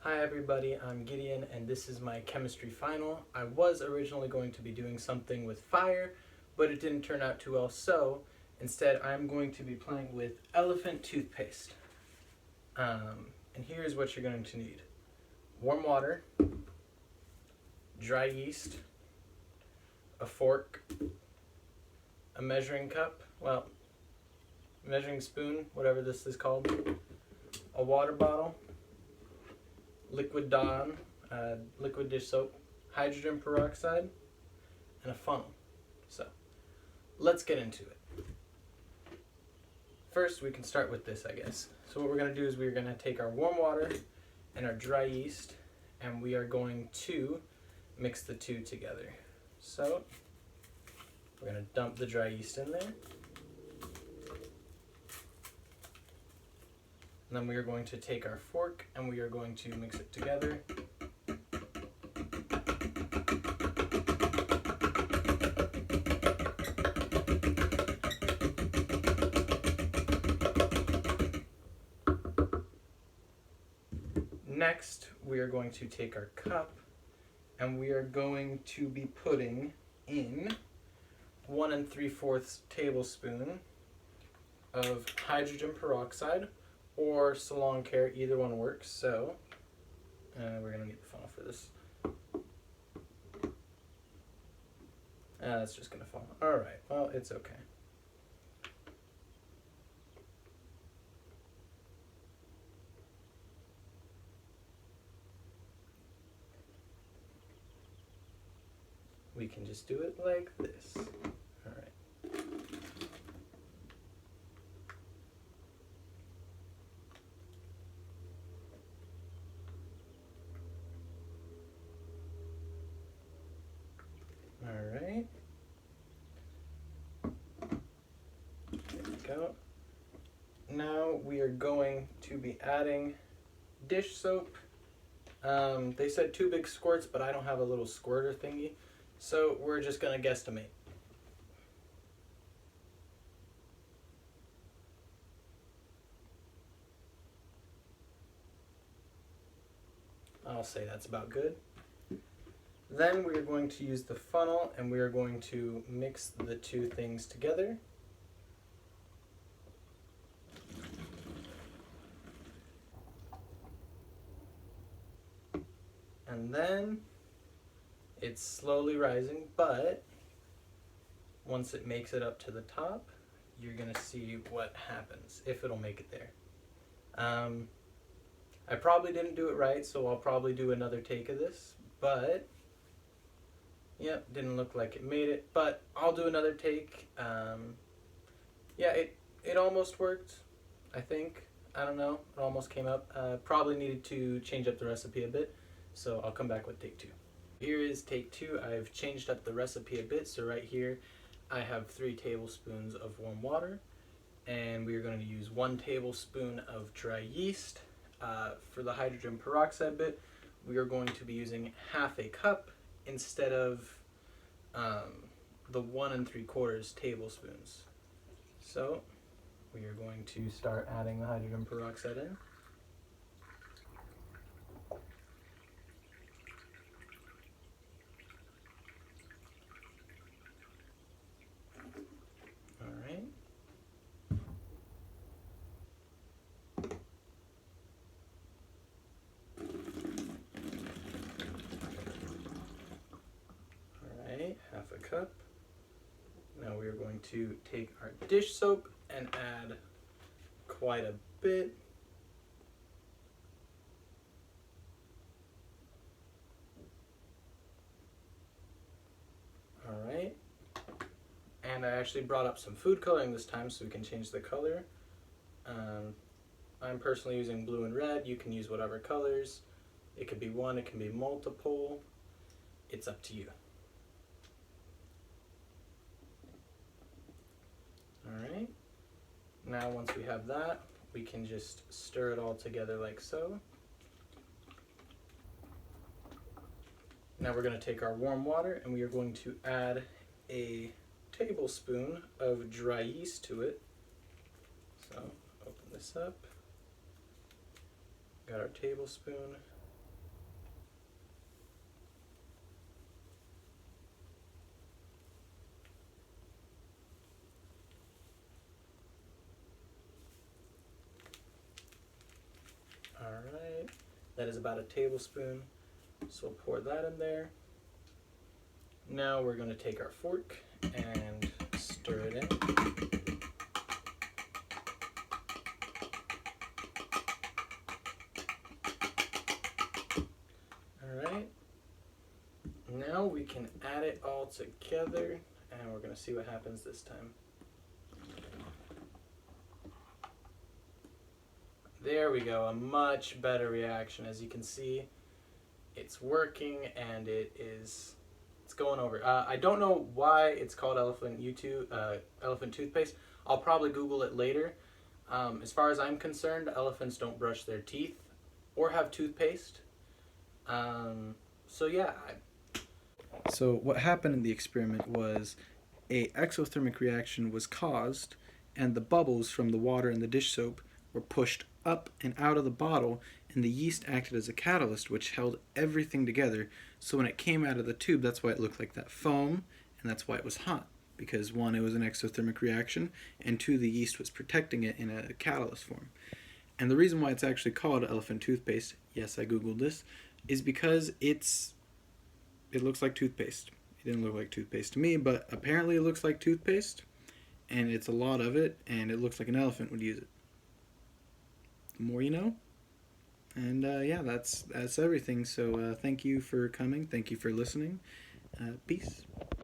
Hi everybody, I'm Gideon and this is my chemistry final. I was originally going to be doing something with fire, but it didn't turn out too well, so instead I'm going to be playing with elephant toothpaste. And here's what you're going to need. Warm water, dry yeast, a fork, a measuring cup, measuring spoon, whatever this is called, a water bottle, liquid Dawn, liquid dish soap, hydrogen peroxide, and a funnel. So let's get into it. First, we can start with this, I guess. So what we're going to do is we're going to take our warm water and our dry yeast, and we are going to mix the two together. So we're going to dump the dry yeast in there. And then we are going to take our fork and we are going to mix it together. Next, we are going to take our cup and we are going to be putting in 1 3/4 tablespoon of hydrogen peroxide or Salon Care, either one works. So we're gonna need the funnel for this. That's just gonna fall. All right, well, it's okay. We can just do it like this. All right. All right. There we go. Now we are going to be adding dish soap. They said 2 big squirts, but I don't have a little squirter thingy. So we're just gonna guesstimate. I'll say that's about good. Then we are going to use the funnel and we are going to mix the two things together. And then it's slowly rising, but once it makes it up to the top, you're gonna see what happens, if it'll make it there. I probably didn't do it right, so I'll probably do another take of this, but yep, didn't look like it made it, but I'll do another take. Yeah, it almost worked, I think. I don't know, it almost came up. Probably needed to change up the recipe a bit, so I'll come back with take 2. Here is take 2. I've changed up the recipe a bit, so right here I have 3 tablespoons of warm water, and we are going to use 1 tablespoon of dry yeast. For the hydrogen peroxide bit, we are going to be using half a cup instead of the 1 3/4 tablespoons. So we are going to start adding the hydrogen peroxide in. All right. Half a cup. Now we are going to take our dish soap and add quite a bit. All right. And I actually brought up some food coloring this time so we can change the color. I'm personally using blue and red. You can use whatever colors. It could be one, it can be multiple. It's up to you. Alright, now once we have that, we can just stir it all together like so. Now we're going to take our warm water and we are going to add a tablespoon of dry yeast to it. So open this up, got our tablespoon, That is about a tablespoon. So we'll pour that in there. Now we're going to take our fork and stir it in. Alright. Now we can add it all together, and we're going to see what happens this time. There we go, a much better reaction. As you can see, it's working and it's going over. I don't know why it's called elephant toothpaste. I'll probably Google it later. As far as I'm concerned, elephants don't brush their teeth or have toothpaste. So yeah. So what happened in the experiment was a exothermic reaction was caused, and the bubbles from the water in the dish soap were pushed up and out of the bottle, and the yeast acted as a catalyst which held everything together. So when it came out of the tube, that's why it looked like that foam, and that's why it was hot. Because one, it was an exothermic reaction, and two, the yeast was protecting it in a catalyst form. And the reason why it's actually called elephant toothpaste, yes, I googled this, is because it looks like toothpaste. It didn't look like toothpaste to me, but apparently it looks like toothpaste, and it's a lot of it, and it looks like an elephant would use it. The more you know. And yeah, that's everything. So thank you for coming. Thank you for listening. Peace.